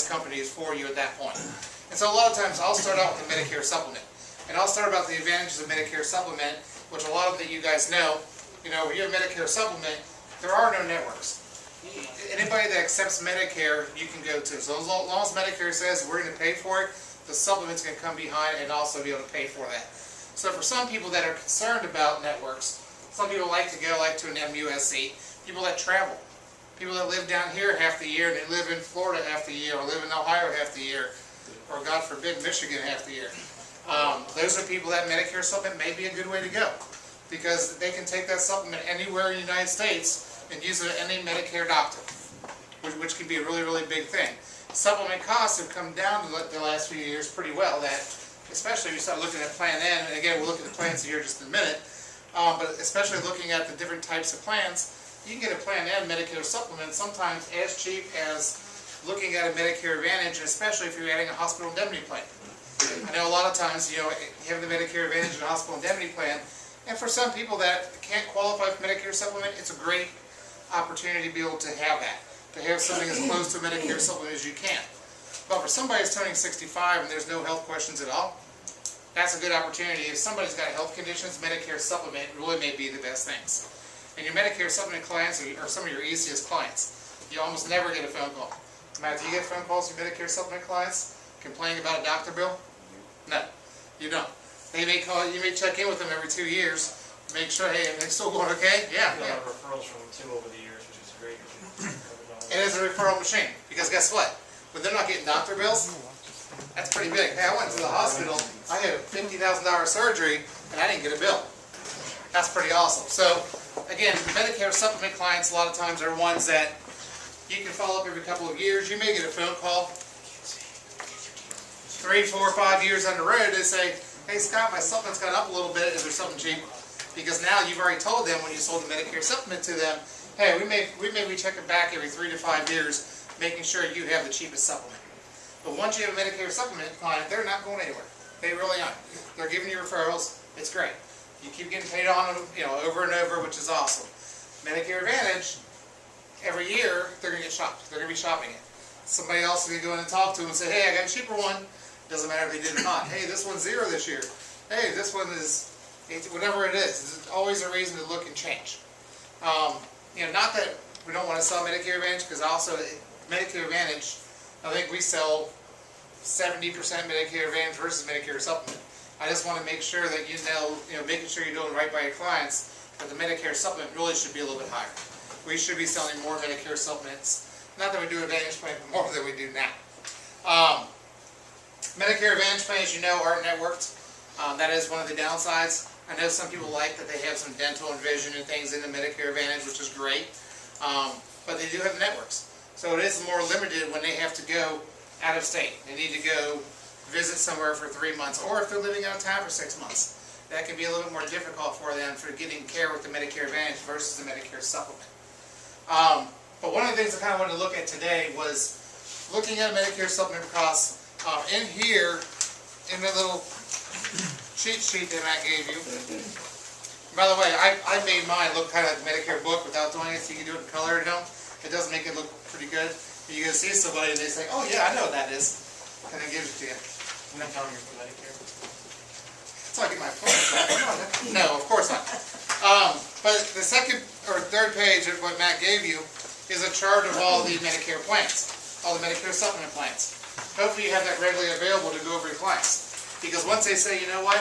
companies for you at that point. And so a lot of times I'll start out with the Medicare supplement. And I'll start about the advantages of Medicare supplement, which a lot of you guys know. You know, when you have Medicare supplement, there are no networks. Anybody that accepts Medicare, you can go to. So as long as Medicare says we're going to pay for it, the supplement's going to come behind and also be able to pay for that. So for some people that are concerned about networks, some people like to go to an MUSC, people that travel, people that live down here half the year, and they live in Florida half the year, or live in Ohio half the year, or God forbid, Michigan half the year. Those are people that Medicare supplement may be a good way to go, because they can take that supplement anywhere in the United States and use it at any Medicare doctor, which can be a really, really big thing. Supplement costs have come down the last few years pretty well, that especially if you start looking at Plan N, and again we'll look at the plans here in just a minute, but especially looking at the different types of plans, you can get a Plan N Medicare supplement sometimes as cheap as looking at a Medicare Advantage, especially if you're adding a hospital indemnity plan. I know a lot of times, you know, you have the Medicare Advantage and a hospital indemnity plan, and for some people that can't qualify for Medicare supplement, it's a great opportunity to be able to have that, to have something as close to a Medicare supplement as you can. But for somebody who's turning 65 and there's no health questions at all, that's a good opportunity. If somebody's got health conditions, Medicare supplement really may be the best things. And your Medicare supplement clients are some of your easiest clients. You almost never get a phone call. Matt, do you get phone calls from Medicare supplement clients complaining about a doctor bill? No, you don't. They may call you, may check in with them every 2 years, make sure, hey, are they still going okay? Yeah. We have referrals from them too over the years, which is great. It is a referral machine, because guess what? When they're not getting doctor bills, that's pretty big. Hey, I went to the hospital, I had a $50,000 surgery, and I didn't get a bill. That's pretty awesome. So, again, Medicare supplement clients a lot of times are ones that you can follow up every couple of years. You may get a phone call 3, 4, 5 years on the road. They say, hey Scott, my supplement's gone up a little bit. Is there something cheap? Because now you've already told them when you sold the Medicare supplement to them, hey, we may be checking back every 3 to 5 years, making sure you have the cheapest supplement. But once you have a Medicare supplement client, they're not going anywhere. They really aren't. They're giving you referrals. It's great. You keep getting paid on them, you know, over and over, which is awesome. Medicare Advantage, every year they're going to get shopped. They're going to be shopping it. Somebody else is going to go in and talk to them and say, hey, I got a cheaper one. Doesn't matter if they did or not. Hey, this one's 0 this year. Hey, this one is, whatever it is. There's always a reason to look and change. You know, not that we don't want to sell Medicare Advantage, because also Medicare Advantage, I think we sell 70% Medicare Advantage versus Medicare Supplement. I just want to make sure that you know, making sure you're doing right by your clients, but the Medicare Supplement really should be a little bit higher. We should be selling more Medicare Supplements. Not that we do Advantage plan, but more than we do now. Medicare Advantage plans, you know, aren't networked. That is one of the downsides. I know some people like that they have some dental and vision and things in the Medicare Advantage, which is great. But they do have networks. So it is more limited when they have to go out of state. They need to go visit somewhere for 3 months, or if they're living out of town for 6 months. That can be a little bit more difficult for them for getting care with the Medicare Advantage versus the Medicare Supplement. But one of the things I kind of wanted to look at today was looking at Medicare Supplement costs. In here, in the little cheat sheet that Matt gave you. By the way, I made mine look kind of like Medicare book without doing it, so you can do it in color, you know. It does make it look pretty good. You can see somebody and they say, oh yeah, I know what that is. And it gives it to you. I'm not telling you for Medicare. So I get my points back. No, of course not. But the second or third page of what Matt gave you is a chart of all the Medicare plans, all the Medicare supplement plans. Hopefully you have that readily available to go over your clients. Because once they say, you know what,